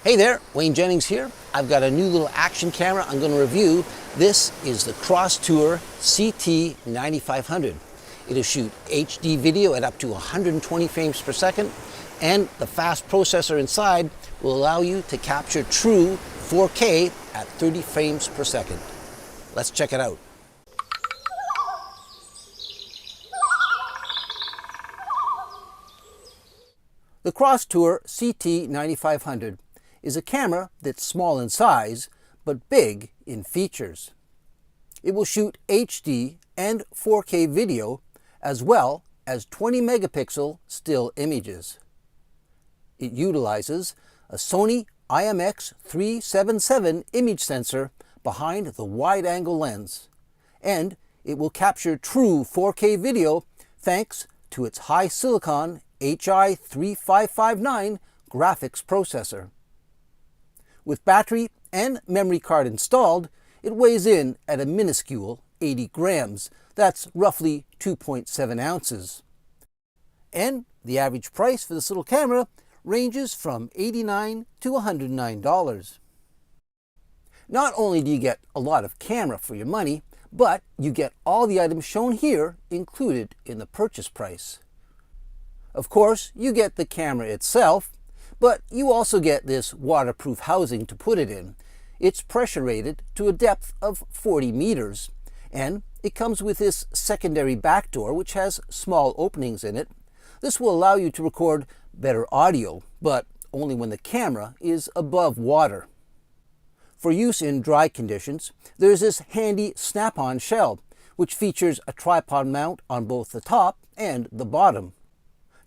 Hey there, Wayne Jennings here. I've got a new little action camera I'm going to review. This is the Crosstour CT9500. It'll shoot HD video at up to 120 frames per second, and the fast processor inside will allow you to capture true 4K at 30 frames per second. Let's check it out. The Crosstour CT9500 is a camera that's small in size, but big in features. It will shoot HD and 4K video, as well as 20 megapixel still images. It utilizes a Sony IMX377 image sensor behind the wide-angle lens, and it will capture true 4K video thanks to its high silicon HI3559 graphics processor. With battery and memory card installed, it weighs in at a minuscule 80 grams. That's roughly 2.7 ounces. And the average price for this little camera ranges from $89 to $109. Not only do you get a lot of camera for your money, but you get all the items shown here included in the purchase price. Of course, you get the camera itself, but you also get this waterproof housing to put it in. It's pressure rated to a depth of 40 meters, and it comes with this secondary back door which has small openings in it. This will allow you to record better audio, but only when the camera is above water. For use in dry conditions, there's this handy snap-on shell, which features a tripod mount on both the top and the bottom.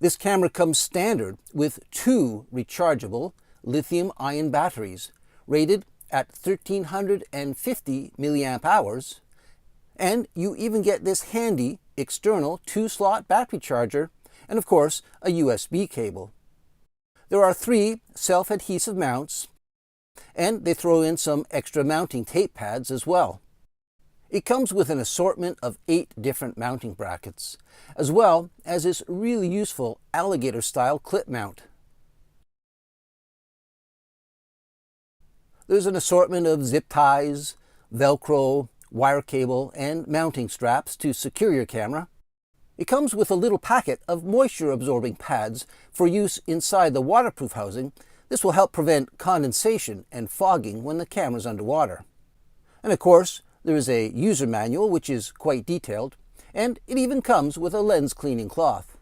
This camera comes standard with 2 rechargeable lithium-ion batteries, rated at 1350 milliamp hours, and you even get this handy external 2-slot battery charger and, of course, a USB cable. There are 3 self-adhesive mounts, and they throw in some extra mounting tape pads as well. It comes with an assortment of 8 different mounting brackets, as well as this really useful alligator-style clip mount. There's an assortment of zip ties, Velcro, wire cable, and mounting straps to secure your camera. It comes with a little packet of moisture-absorbing pads for use inside the waterproof housing. This will help prevent condensation and fogging when the camera's underwater. And of course, there is a user manual which is quite detailed, and it even comes with a lens cleaning cloth.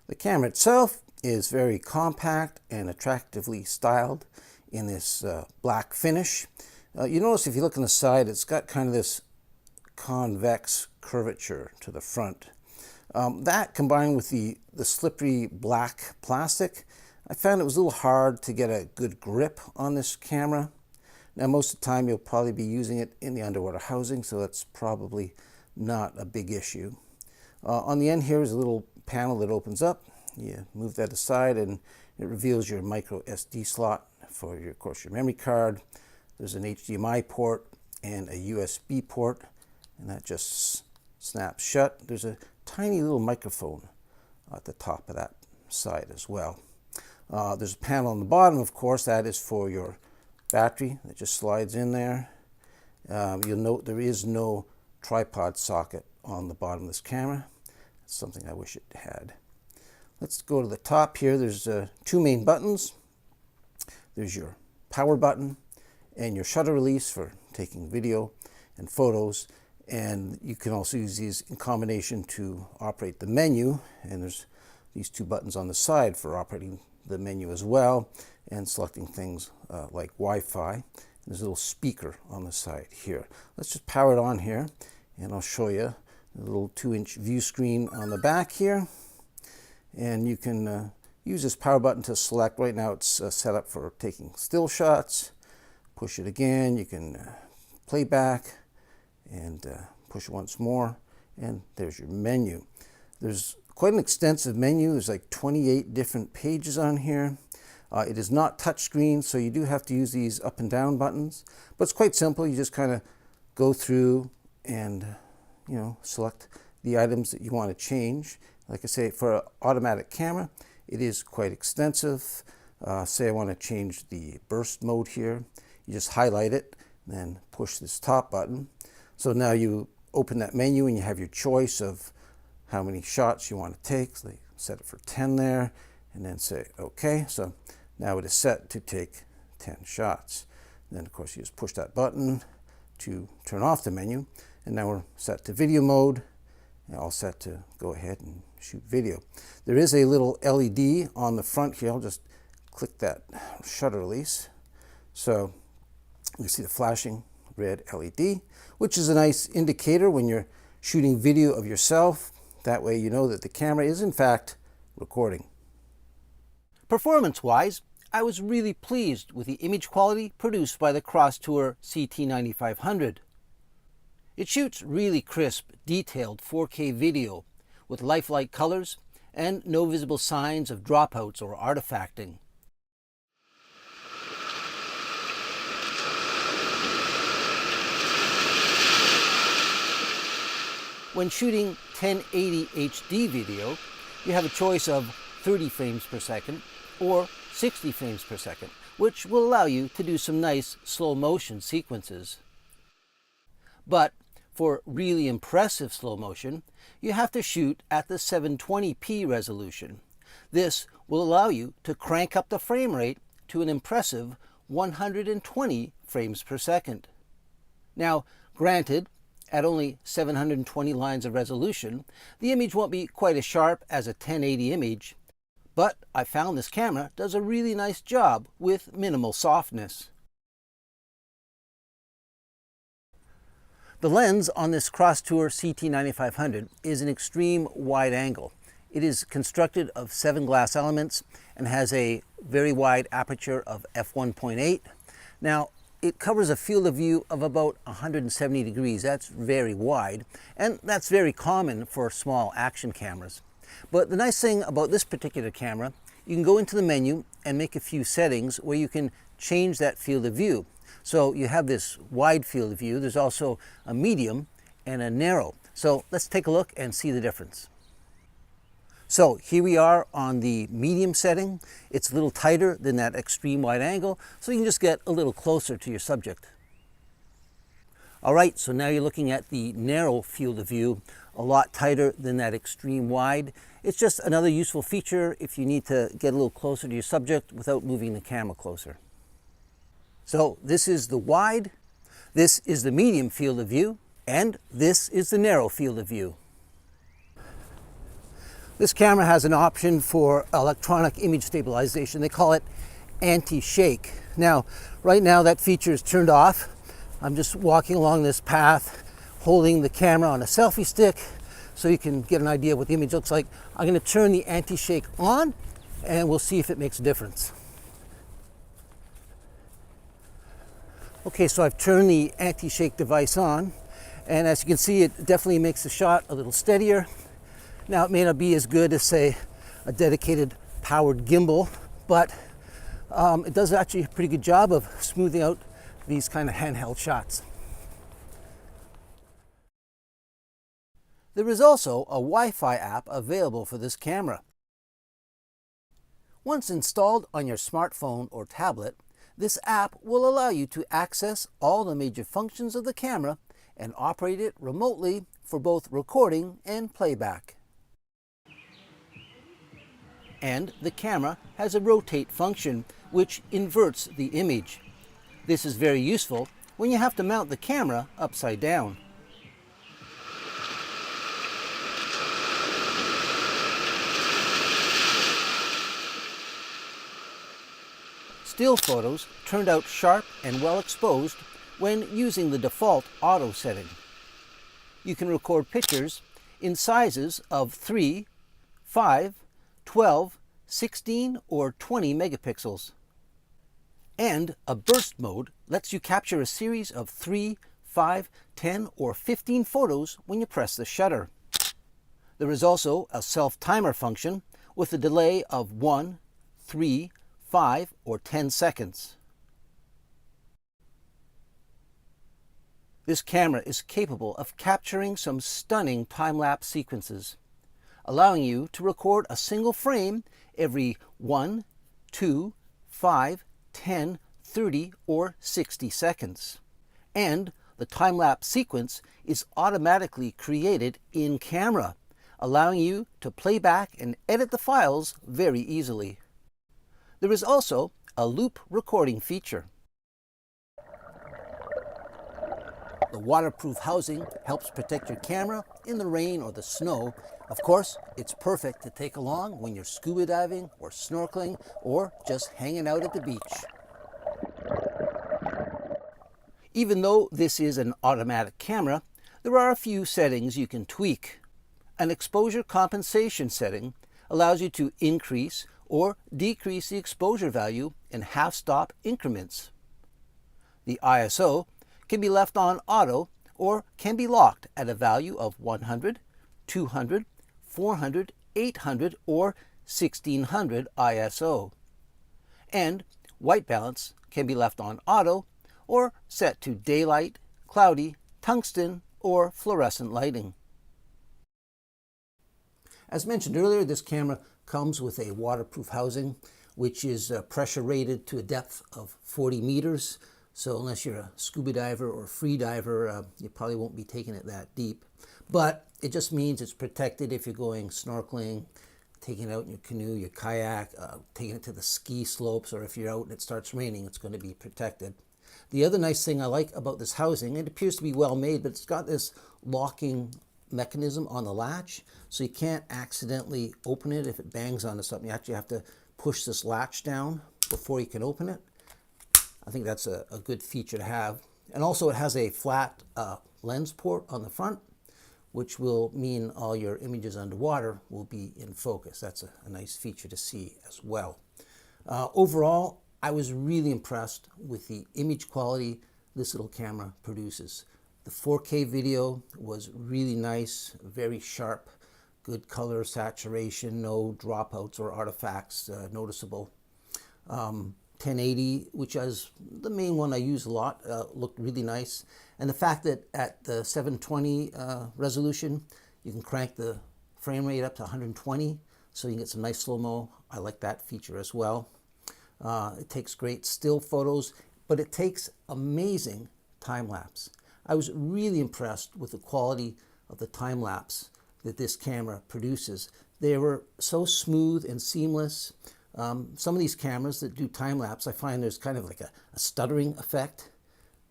The camera itself is very compact and attractively styled in this black finish. You notice if you look on the side, it's got kind of this convex curvature to the front. That combined with the slippery black plastic, I found it was a little hard to get a good grip on this camera. Now, most of the time you'll probably be using it in the underwater housing, so that's probably not a big issue. On the end here is a little panel that opens up. You move that aside and it reveals your micro SD slot for, of course, your memory card. There's an HDMI port and a USB port, and that just snaps shut. There's a tiny little microphone at the top of that side as well. There's a panel on the bottom, of course, that is for your battery that just slides in there. You'll note there is no tripod socket on the bottom of this camera. That's something I wish it had. Let's go to the top here. There's 2 main buttons. There's your power button and your shutter release for taking video and photos, and you can also use these in combination to operate the menu, and there's these 2 buttons on the side for operating the menu as well and selecting things like Wi-Fi. There's a little speaker on the side here. Let's just power it on here, and I'll show you a little 2-inch view screen on the back here. And you can use this power button to select. Right now it's set up for taking still shots. Push it again, you can play back, and push once more, and there's your menu. There's quite an extensive menu. There's like 28 different pages on here. It is not touchscreen, so you do have to use these up and down buttons, but it's quite simple. You just kind of go through and select the items that you want to change. Like I say, for an automatic camera, it is quite extensive. Say I want to change the burst mode here. You just highlight it, then push this top button. So now you open that menu and you have your choice of how many shots you want to take. So set it for 10 there, and then say OK. So now it is set to take 10 shots. And then of course you just push that button to turn off the menu, and now we're set to video mode and all set to go ahead and shoot video. There is a little LED on the front here. I'll just click that shutter release. So you see the flashing red LED, which is a nice indicator when you're shooting video of yourself. That way you know that the camera is in fact recording. Performance-wise, I was really pleased with the image quality produced by the Crosstour CT9500. It shoots really crisp, detailed 4K video with lifelike colors and no visible signs of dropouts or artifacting. When shooting 1080 HD video, you have a choice of 30 frames per second or 60 frames per second, which will allow you to do some nice slow motion sequences. But for really impressive slow motion, you have to shoot at the 720p resolution. This will allow you to crank up the frame rate to an impressive 120 frames per second. Now, granted, at only 720 lines of resolution, the image won't be quite as sharp as a 1080 image, but I found this camera does a really nice job with minimal softness. The lens on this Crosstour CT9500 is an extreme wide angle. It is constructed of 7 glass elements and has a very wide aperture of f1.8. Now, it covers a field of view of about 170 degrees. That's very wide, and that's very common for small action cameras. But the nice thing about this particular camera, you can go into the menu and make a few settings where you can change that field of view. So you have this wide field of view. There's also a medium and a narrow. So let's take a look and see the difference. So here we are on the medium setting. It's a little tighter than that extreme wide angle, so you can just get a little closer to your subject. All right, so now you're looking at the narrow field of view, a lot tighter than that extreme wide. It's just another useful feature if you need to get a little closer to your subject without moving the camera closer. So this is the wide, this is the medium field of view, and this is the narrow field of view. This camera has an option for electronic image stabilization. They call it anti-shake. Now, right now that feature is turned off. I'm just walking along this path, holding the camera on a selfie stick so you can get an idea of what the image looks like. I'm going to turn the anti-shake on and we'll see if it makes a difference. Okay, so I've turned the anti-shake device on, and as you can see, it definitely makes the shot a little steadier. Now, it may not be as good as, say, a dedicated powered gimbal, but it does actually a pretty good job of smoothing out these kind of handheld shots. There is also a Wi-Fi app available for this camera. Once installed on your smartphone or tablet, this app will allow you to access all the major functions of the camera and operate it remotely for both recording and playback. And the camera has a rotate function which inverts the image. This is very useful when you have to mount the camera upside down. Still photos turned out sharp and well exposed when using the default auto setting. You can record pictures in sizes of 3, 5, 12, 16, or 20 megapixels. And a burst mode lets you capture a series of 3, 5, 10, or 15 photos when you press the shutter. There is also a self-timer function with a delay of 1, 3, 5, or 10 seconds. This camera is capable of capturing some stunning time-lapse sequences, allowing you to record a single frame every 1, 2, 5, 10, 30, or 60 seconds. And the time-lapse sequence is automatically created in camera, allowing you to play back and edit the files very easily. There is also a loop recording feature. The waterproof housing helps protect your camera in the rain or the snow. Of course, it's perfect to take along when you're scuba diving or snorkeling or just hanging out at the beach. Even though this is an automatic camera, there are a few settings you can tweak. An exposure compensation setting allows you to increase or decrease the exposure value in half-stop increments. The ISO can be left on auto or can be locked at a value of 100, 200, 400, 800, or 1600 ISO. And white balance can be left on auto or set to daylight, cloudy, tungsten, or fluorescent lighting. As mentioned earlier, this camera comes with a waterproof housing, which is pressure rated to a depth of 40 meters. So unless you're a scuba diver or a free diver, you probably won't be taking it that deep. But it just means it's protected if you're going snorkeling, taking it out in your canoe, your kayak, taking it to the ski slopes, or if you're out and it starts raining, it's going to be protected. The other nice thing I like about this housing, it appears to be well made, but it's got this locking mechanism on the latch, so you can't accidentally open it if it bangs onto something. You actually have to push this latch down before you can open it. I think that's a good feature to have. And also it has a flat lens port on the front, which will mean all your images underwater will be in focus. That's a nice feature to see as well. Overall, I was really impressed with the image quality this little camera produces. The 4K video was really nice, very sharp, good color saturation, no dropouts or artifacts noticeable. 1080, which is the main one I use a lot, looked really nice. And the fact that at the 720 resolution, you can crank the frame rate up to 120, so you can get some nice slow-mo. I like that feature as well. It takes great still photos, but it takes amazing time-lapse. I was really impressed with the quality of the time-lapse that this camera produces. They were so smooth and seamless. Some of these cameras that do time-lapse, I find there's kind of like a stuttering effect.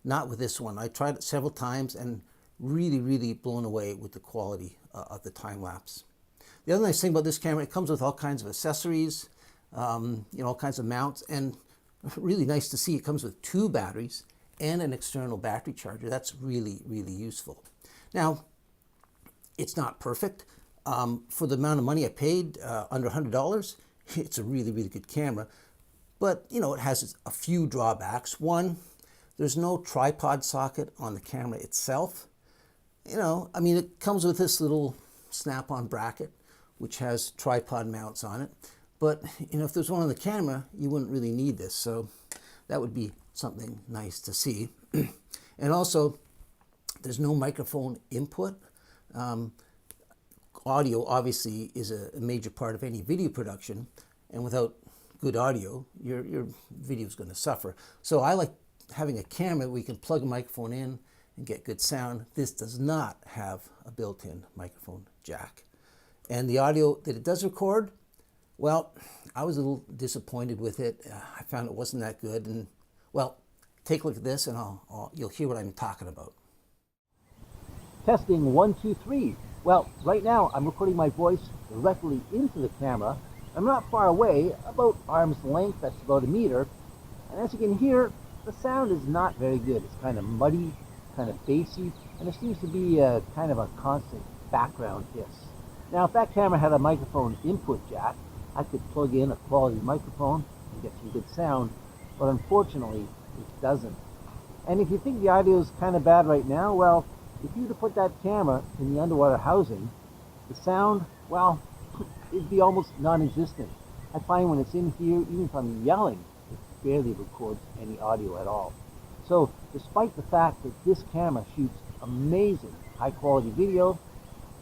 Not with this one. I tried it several times and really, really blown away with the quality of the time-lapse. The other nice thing about this camera, it comes with all kinds of accessories, all kinds of mounts, and really nice to see it comes with 2 batteries and an external battery charger. That's really, really useful. Now, it's not perfect. For the amount of money I paid, under $100, it's a really, really good camera. But, it has a few drawbacks. One, there's no tripod socket on the camera itself. It comes with this little snap-on bracket, which has tripod mounts on it. But, if there's one on the camera, you wouldn't really need this. So that would be something nice to see. And also, there's no microphone input. Audio obviously is a major part of any video production, and without good audio, your video is going to suffer. So I like having a camera where you can plug a microphone in and get good sound. This does not have a built-in microphone jack. And the audio that it does record, well, I was a little disappointed with it. I found it wasn't that good. And well, take a look at this and you'll hear what I'm talking about. Testing 1, 2, 3. Well, right now I'm recording my voice directly into the camera. I'm not far away, about arm's length, that's about a meter. And as you can hear, the sound is not very good. It's kind of muddy, kind of bassy, and there seems to be kind of a constant background hiss. Now, if that camera had a microphone input jack, I could plug in a quality microphone and get some good sound, but unfortunately, it doesn't. And if you think the audio is kind of bad right now, well, if you were to put that camera in the underwater housing, the sound, well, it'd be almost non-existent. I find when it's in here, even if I'm yelling, it barely records any audio at all. So, despite the fact that this camera shoots amazing high-quality video,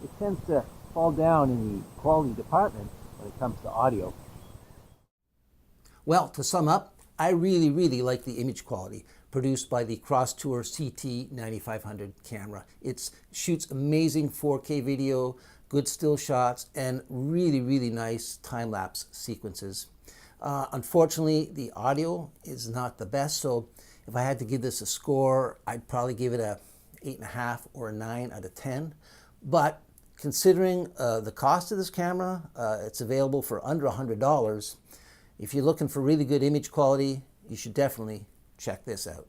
it tends to fall down in the quality department when it comes to audio. Well, to sum up, I really like the image quality produced by the Crosstour CT9500 camera. It shoots amazing 4K video, good still shots, and really nice time-lapse sequences. Unfortunately, the audio is not the best, so if I had to give this a score, I'd probably give it a 8.5 or a 9 out of 10. But considering the cost of this camera, it's available for under $100. If you're looking for really good image quality, you should definitely check this out.